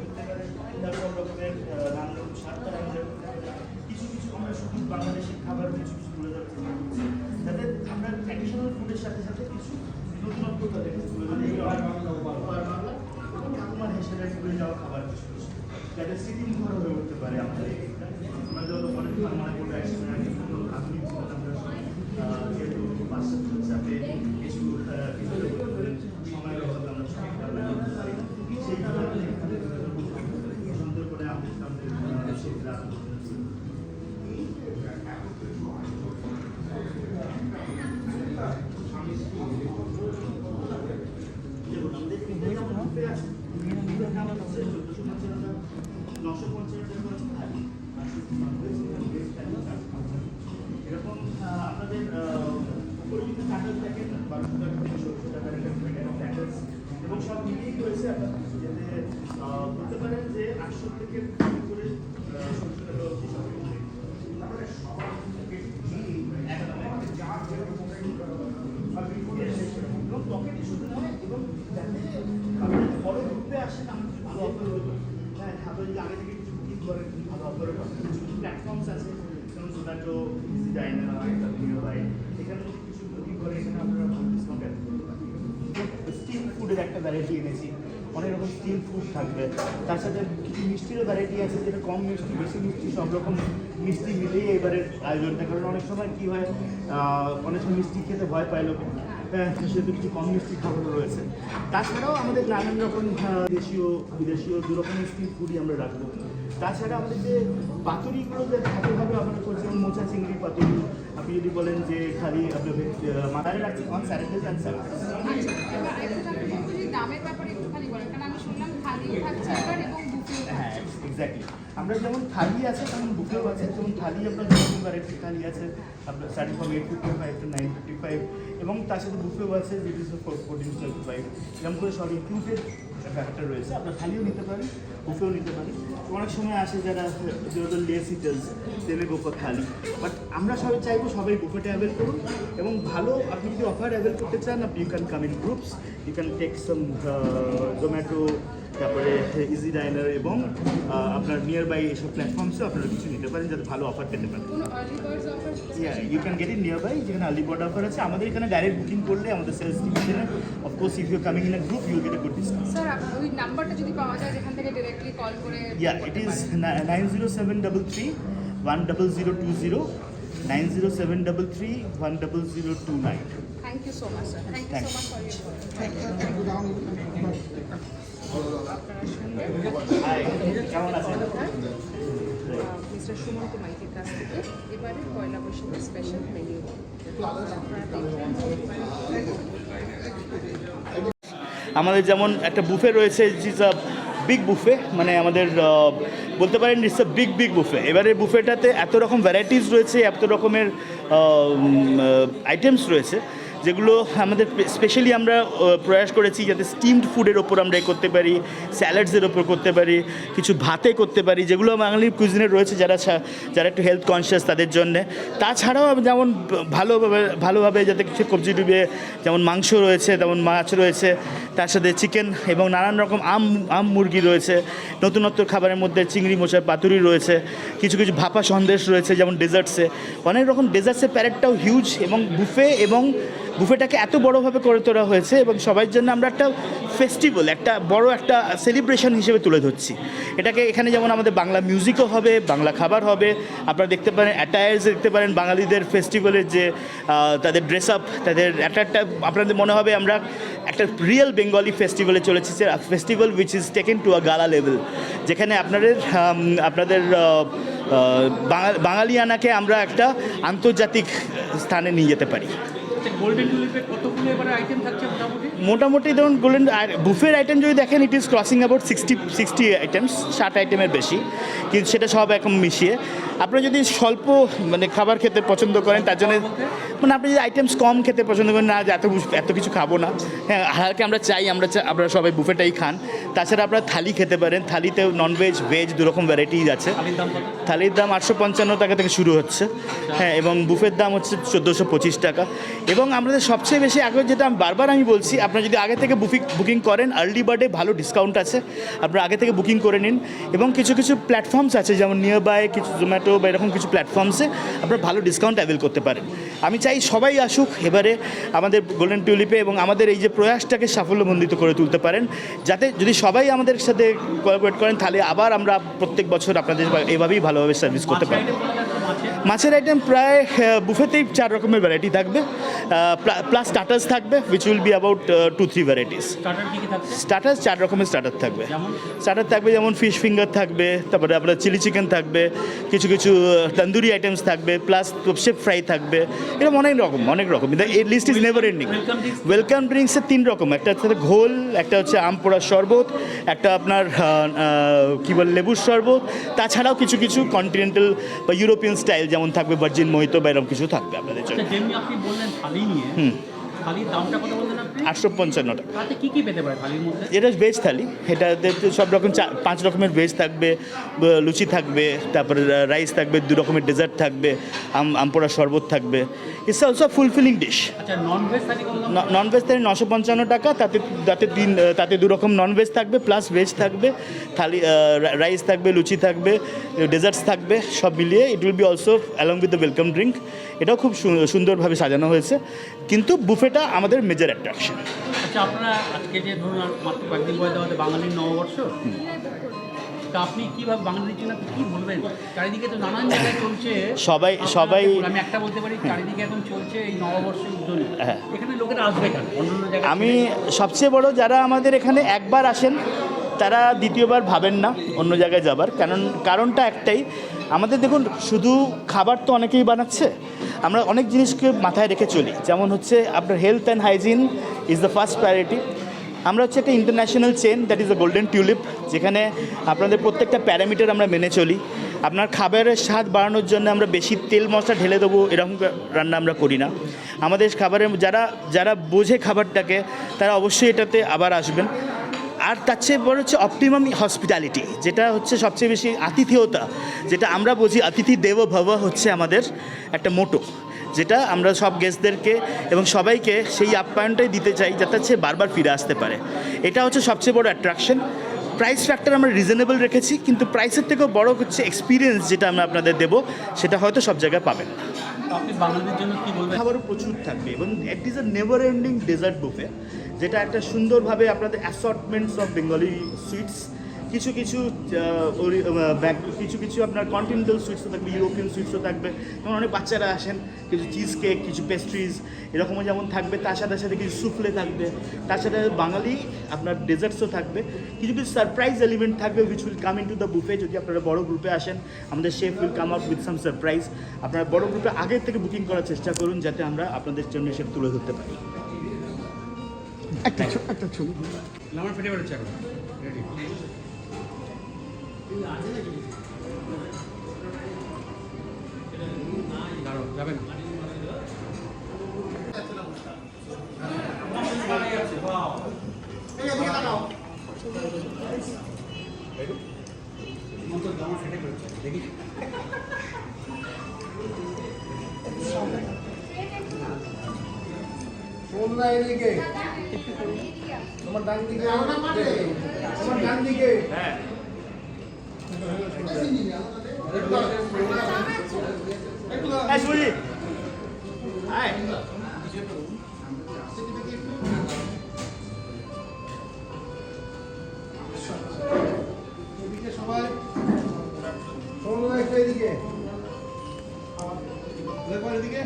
করতে পারে, তারপর সব রকমের নানা রকম স্বাদ তারা এনজয় করতে পারে। কিছু কিছু আমরা শুধু বাংলাদেশের খাবার কিছু কিছু তুলে ধরার চেষ্টা করছি, যাতে আমরা ট্র্যাডিশনাল ফুডের সাথে সাথে কিছু নতুনত্ব তাদেরকে তুলে ধরি এবং ঠাকুমার হিসেবে ঘুরে যাওয়া খাবার কিছু কিছু যাতে স্মৃতিমুখর হয়ে উঠতে পারে আমাদের আমরা যত অনেক মনে করবো একসময় আধুনিক জীবন আমরা যেহেতু পাশ্চাত্য চাপে কিছু সময়ের অভাবে আমরা সঠিক কারণে করতে পারি না, সেই কারণে সুন্দর করে আমাদের সামনে সেই গ্রাম এরকম আপনাদের পরিচিত টাকা দেখেন 1200 টাকা থেকে 1600 টাকার প্যাকেজ এবং সব মিলিয়েই রয়েছে আপনার যাতে বলতে পারেন যে 800 থেকে করে 1600 টাকা অবধি সব এবং পকেটে শুধু নয় এবং যাতে আপনি বড় ঘুরতে আসেন আমি ভালো অফার দেবো। হ্যাঁ, আপনি যদি আগে থেকে কিছু বুকিং করেন ভালো অফারে পাবেন। কিছু কিছু প্ল্যাটফর্মস আছে যেমন জোম্যাটো, ইজি ডাইনার, নিয়ারবাই, এখানে যদি কিছু বুকিং করে এখানে আপনারা ভালো ডিসকাউন্ট অ্যাড করতে পারেন। স্টিল ফুডের একটা ভ্যারাইটি এনেছি, অনেক রকম স্টিল ফুড থাকবে, তার সাথে কিছু মিষ্টিরও ভ্যারাইটি আছে যেটা কম মিষ্টি বেশি মিষ্টি সব রকম মিষ্টি মিলিয়ে এবারের আয়োজনটা। কারণ অনেক সময় কী হয়, অনেক সময় মিষ্টি খেতে ভয় পায় লোকে, সেহেতু কিছু কম মিষ্টি খাবারও রয়েছে। তাছাড়াও আমাদের নানান রকম দেশীয় বিদেশীয় দু রকমের স্ট্রিট ফুডই আমরা রাখবো। তাছাড়া আমাদের যে পাতুরিগুলো যে ধাপেভাবে আমরা করছি, যেমন মোচা চিংড়ি পাতুরি, আপনি যদি বলেন যে খালি আপনার মাথায় রাখছি অন স্যাটারডেজ অ্যান্ড সানডেজ। দামের ব্যাপারে একটুখানি বলেন, কারণ আমি শুনলাম থালিও থাকছে এবার এবং বুফেও। হ্যাঁ, এক্স্যাক্টলি। আমরা যেমন থালি আছে তেমন বুফেও আছে। যেমন থালি আপনার যেরকম ভ্যারাইটির থালি আছে আপনার স্টার্টিং ফ্রম 855 টু 955 এবং তার সাথে বুফেও আছে যেটি 1425, যেমন করে সব ইনক্লুডেড ব্যাপারটা রয়েছে। আপনার থালিও নিতে পারেন, বুফেও নিতে পারেন। অনেক সময় আসে যারা যেহেতু লেস ইটার্স দেবে গোপর থালি, বাট আমরা সবাই চাইবো সবাই বুফেটা অ্যাভেল করুন এবং ভালো আপনি যদি অফার অ্যাভেল করতে চান আপনি you can come in groups, you can take some Zomato, তারপরে ইজি ডাইনার এবং আপনার নিয়ার বাই এইসব প্ল্যাটফর্মসেও আপনারা কিছু নিতে পারেন যাতে ভালো অফার পেতে পারেন। You can get in Nearbuy, যেখানে আর্লি বার্ড অফার আছে। আমাদের এখানে ডাইরেক্ট বুকিং করলে আমাদের সেলস টিম এখানে of course if you coming in a group you get a good discount. Sir ওই নাম্বারটা যদি পাওয়া যায় যেখান থেকে ডাইরেক্টলি কল করে। It is 90733 10020 90733 10029। Thank you so much sir, thank you so much for কেমন আছেন? মিস্টার সুমন্ত মাইতির কাছ থেকে এবারে পয়লা বৈশাখের স্পেশাল মেনু। আমাদের যেমন একটা বুফে রয়েছে, ইজ আ বিগ বুফে, মানে আমাদের বলতে পারেন ইটস আ বিগ বুফে। এবারে বুফেটাতে এত রকম ভ্যারাইটিস রয়েছে, এত রকমের আইটেমস রয়েছে যেগুলো আমাদের স্পেশালি আমরা প্রয়াস করেছি যাতে স্টিমড ফুডের ওপর আমরা করতে পারি, স্যালাডসের ওপর করতে পারি, কিছু ভাতে করতে পারি, যেগুলো বাঙালি কুইজিনে রয়েছে যারা একটু হেলথ কনসিয়াস তাদের জন্যে। তাছাড়াও যেমন ভালোভাবে যাতে কিছু কবজি ডুবে, যেমন মাংস রয়েছে, তেমন মাছ রয়েছে, তার সাথে চিকেন এবং নানান রকম আম মুরগি রয়েছে। নতুনত্ব খাবারের মধ্যে চিংড়ি মোচার পাতুরি রয়েছে, কিছু ভাপা সন্দেশ রয়েছে, যেমন ডেজার্টসে অনেক রকম ডেজার্টসের প্যারেটটাও হিউজ এবং বুফেটাকে এত বড়োভাবে করে তোলা হয়েছে এবং সবার জন্য আমরা একটা ফেস্টিভ্যাল, একটা বড় একটা সেলিব্রেশন হিসেবে তুলে ধরছি এটাকে। এখানে যেমন আমাদের বাংলা মিউজিকও হবে, বাংলা খাবার হবে, আপনারা দেখতে পারেন অ্যাটায়ার্স দেখতে পারেন বাঙালিদের ফেস্টিভ্যালের যে তাদের ড্রেস আপ, তাদের একটা আপনাদের মনে হবে আমরা একটা রিয়েল বেঙ্গলি ফেস্টিভ্যালে চলেছি, festival which is taken to a গালা লেভেল, যেখানে আপনাদের বাঙালিয়ানাকে আমরা একটা আন্তর্জাতিক স্থানে নিয়ে যেতে পারি। গোল্ডেন টুলিপে কতগুলো এবারে আইটেম থাকছে মোটামুটি ধরুন গোল্ডেন বুফের আইটেম যদি দেখেন it is crossing about 60 items, 60 আইটেমের বেশি, কিন্তু সেটা সব এখন মিশিয়ে। আপনারা যদি স্বল্প মানে খাবার খেতে পছন্দ করেন তার জন্য মানে আপনি যদি আইটেমস কম খেতে পছন্দ করেন না, যে এত কিছু খাবো না, হ্যাঁ হালকা আমরা চাই আপনারা সবাই বুফেটাই খান। তাছাড়া আপনারা থালি খেতে পারেন, থালিতেও ননভেজ ভেজ দুরকম ভ্যারাইটিস আছে। থালির দাম 855 টাকা থেকে শুরু হচ্ছে, হ্যাঁ, এবং বুফের দাম হচ্ছে 1425 টাকা। এবং আমাদের সবচেয়ে বেশি আগ্রহ যেটা বারবার আমি বলছি, আপনারা যদি আগে থেকে বুকিং করেন আর্লি বার্ডে ভালো ডিসকাউন্ট আছে, আপনারা আগে থেকে বুকিং করে নিন। এবং কিছু কিছু প্ল্যাটফর্মস আছে যেমন নিয়ার বাই কিছু জোম্যাটো বা এরকম কিছু প্ল্যাটফর্মসে আপনারা ভালো ডিসকাউন্ট অ্যাভেল করতে পারেন। আমি চাই সবাই আসুক এবারে আমাদের গোল্ডেন টিউলিপে এবং আমাদের এই যে প্রয়াসটাকে সাফল্যমণ্ডিত করে তুলতে পারেন, যাতে যদি সবাই আমাদের সাথে কোঅপারেট করেন তাহলে আবার আমরা প্রত্যেক বছর আপনাদের এভাবেই ভালোভাবে সার্ভিস করতে পারি। মাছের আইটেম প্রায় বুফেতেই 4 রকমের ভ্যারাইটি থাকবে, প্লাস স্টার্টার্স থাকবে which will be about 2-3 varieties. Starters 4 রকমের স্টার্টার থাকবে। স্টার্টার থাকবে যেমন ফিশ ফিঙ্গার থাকবে, তারপরে আপনার চিলি চিকেন থাকবে, কিছু কিছু তন্দুরি আইটেমস থাকবে, প্লাস শেফ ফ্রাই থাকবে, এরকম অনেক রকম। এই list is never ending. Welcome ড্রিঙ্কসের 3 রকম, একটা হচ্ছে ঘোল, একটা হচ্ছে আম পোড়ার শরবত, একটা আপনার কী বলে লেবুর শরবত, তাছাড়াও কিছু কিছু কন্টিনেন্টাল বা ইউরোপিয়ান স্টাইল যেমন থাকবে ভার্জিন মোহিতো বা এরকম কিছু থাকবে আপনাদের জন্য। যেমনি আপনি বললেন থালি নিয়ে, থালির দামটা কত বললেন আপনি? 855 টাকা। তাতে কি কি পেতে পারে থালির মধ্যে? এটা ভেজ থালি, এটাতে সব রকম 5 রকমের ভেজ থাকবে, লুচি থাকবে, তারপরে রাইস থাকবে, 2 রকমের ডেজার্ট থাকবে, আমপোড়া শরবত থাকবে। It's also fulfilling dish. আচ্ছা, ননভেজ থালি কত দাম? ননভেজ থালি 955 টাকা, তাতে 2 রকম ননভেজ থাকবে, প্লাস ভেজ থাকবে, থালি রাইস থাকবে, লুচি থাকবে, ডেজার্টস থাকবে, সব মিলিয়ে it will be also along with the welcome drink. এটাও খুব সুন্দরভাবে সাজানো হয়েছে, কিন্তু বুফেটা আমাদের মেজর অ্যাট্রাকশন। আচ্ছা, আপনারা আজকে যে ধরুন মাত্র কয়েকদিন পরে দেওয়া বাঙালির নববর্ষ, তা আপনি কীভাবে বাঙালির জন্য আপনি কী বলবেন? চারিদিকে তো নানান জায়গায় চলছে, সবাই আমি একটা বলতে পারি, চারিদিকে এখন চলছে এই নববর্ষের উদ্যোগে, এখানে লোকেরা আসবে কেন অন্য জায়গায়? আমি সবচেয়ে বড়, যারা আমাদের এখানে একবার আসেন তারা দ্বিতীয়বার ভাবেন না অন্য জায়গায় যাবার, কারণটা একটাই, আমাদের দেখুন শুধু খাবার তো অনেকেই বানাচ্ছে, আমরা অনেক জিনিসকে মাথায় রেখে চলি, যেমন হচ্ছে আপনার health and hygiene is the first priority. আমরা হচ্ছে একটা international chain, that is the golden tulip, যেখানে আপনাদের প্রত্যেকটা প্যারামিটার আমরা মেনে চলি। আপনার খাবারের স্বাদ বাড়ানোর জন্য আমরা বেশি তেল মশলা ঢেলে দেবো এরকম রান্না আমরা করি না। আমাদের খাবারের যারা বোঝে খাবারটাকে তারা অবশ্যই এটাতে আবার আসবেন। আর তার চেয়ে বড় হচ্ছে অপটিমাম হসপিটালিটি, যেটা হচ্ছে সবচেয়ে বেশি আতিথেয়তা, যেটা আমরা বুঝি অতিথি দেব ভব হচ্ছে আমাদের একটা মোটো, যেটা আমরা সব গেস্টদেরকে এবং সবাইকে সেই আপ্যায়নটাই দিতে চাই যাতে হচ্ছে বারবার ফিরে আসতে পারে। এটা হচ্ছে সবচেয়ে বড় অ্যাট্রাকশন। প্রাইস ফ্যাক্টর আমরা রিজনেবল রেখেছি, কিন্তু প্রাইসের থেকেও বড় হচ্ছে এক্সপিরিয়েন্স যেটা আমরা আপনাদের দেবো, সেটা হয়তো সব জায়গায় পাবেন না। আপনি বাঙালিদের জন্য কী বলবেন? খাবারও প্রচুর থাকবে এবং it is a never ending dessert buffet, যেটা একটা সুন্দরভাবে আপনাদের অ্যাসর্টমেন্টস অফ বেঙ্গলি সুইটস, কিছু কিছু আপনার কন্টিনেন্টাল সুইটসও থাকবে, ইউরোপিয়ান সুইটসও থাকবে, যেমন অনেক বাচ্চারা আসেন, কিছু চিজ কেক, কিছু পেস্ট্রিজ এরকমও যেমন থাকবে, তার সাথে কিছু সুফলে থাকবে, তার সাথে বাঙালি আপনার ডেজার্টসও থাকবে, কিছু সারপ্রাইজ এলিমেন্ট থাকবে which will come in to the buffet. যদি আপনারা বড় গ্রুপে আসেন, আমাদের chef will come up with some surprise. আপনারা বড় গ্রুপে আগের থেকে বুকিং করার চেষ্টা করুন, যাতে আমরা আপনাদের জন্য সেটা তুলে ধরতে পারি। একটা ছবি আমার পেটে বেড়েছে এখন রেডি। দাঁড়াও, যাবেন দেখি। এদিকে তোমার ডান দিকে, তোমার ডান দিকে। হ্যাঁ, এদিকে সবাই, এদিকে এদিকে